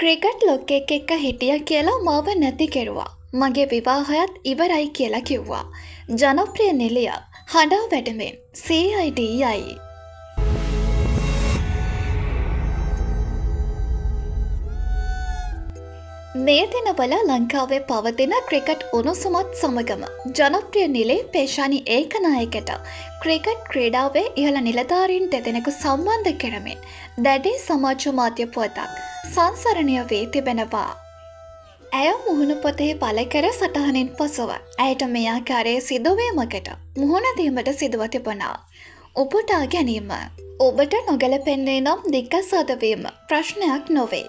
Cricket ලොක්කෙක් එක්ක හිටිය කියලා මාව නැති කෙරුවා. මගේ විවාහයත් ඉවරයි කියලා කිව්වා. ජනප්‍රිය නිලිය හඬා වැඩමෙන් CIDයි. මේ දිනවල ලංකාවේ පවතින ක්‍රිකට් උණුසුමත් සමගම ජනප්‍රිය නිලේ පේශානි ඒකනායකට ක්‍රිකට් ක්‍රීඩාවේ ඉහළ නිලධාරීන් දෙදෙනෙකු සම්බන්ධ කරමින් දැඩි සමාජ මාධ්‍ය පුවතක් සංසරණය වී තිබෙනවා. ඇය මුහුණ පොතේ පළ කර සටහනින් පසුව ඇයට මේ ආකාරයේ සිදුවීමකට මුහුණ දීමට සිදුව තිබුණා. උපුටා ගැනීම ඔබට නොගැලපෙන්නේ නම් දික්කසාද වීම ප්‍රශ්නයක් නොවේ.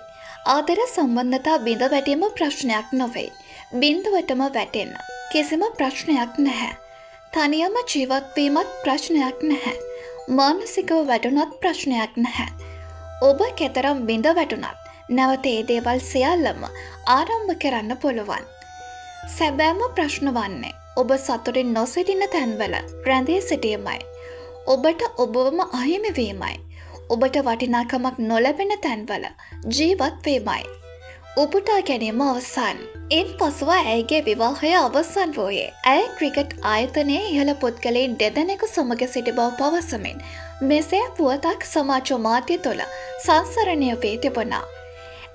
ආදර සම්බන්ධතා බිඳ වැටීම ප්‍රශ්නයක් නොවේ. බිඳුවටම වැටෙන්න කිසිම ප්‍රශ්නයක් නැහැ. තනියම ජීවත් වීමත් ප්‍රශ්නයක් නැහැ. මානසිකව වැටුණත් ප්‍රශ්නයක් නැහැ. ඔබ කෙතරම් බිඳ වැටුණත් නැවත ඒ දේවල් සියල්ලම ආරම්භ කරන්න පුළුවන්. සැබෑම ප්‍රශ්න වන්නේ ඔබ සතුටින් නොසිටින තැන්වල රැඳී සිටීමයි. ඔබට ඔබවම අහිමි වීමයි. ඔබට වටිනාකමක් නොලැබෙන තැන්වල ජීවත් වීමයි. උපුටා ගැනීම අවසන්. ඉන් පසුව ඇයගේ විවාහය අවසන් වූයේ ඇය ක්‍රිකට් ආයතනයේ ඉහළ පුද්ගලයන් දෙදෙනෙකු සමග සිටි බව පවසමින් මෙසේ පුවතක් සමාජ මාධ්‍ය තුළ සංසරණය වී තිබුණා.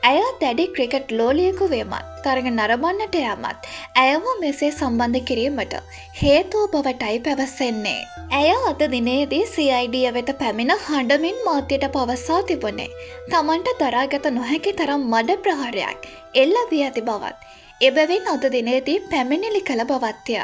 ඇය දැඩි ක්‍රිකට් ලෝලියෙකු වීමත් තරග නරඹන්නට යාමත් ඇයව මෙසේ සම්බන්ධ කිරීමට හේතුව බවටයි පැවසෙන්නේ. ඇය අද දිනේදී CID වෙත පැමිණ හඬමින් මාධ්‍යයට පවසා තිබුණේ තමන්ට දරාගත නොහැකි තරම් මඩ ප්‍රහාරයක් එල්ල වී ඇති බවත් එබැවින් අද දිනේදී පැමිණිලි කළ බවත්ය.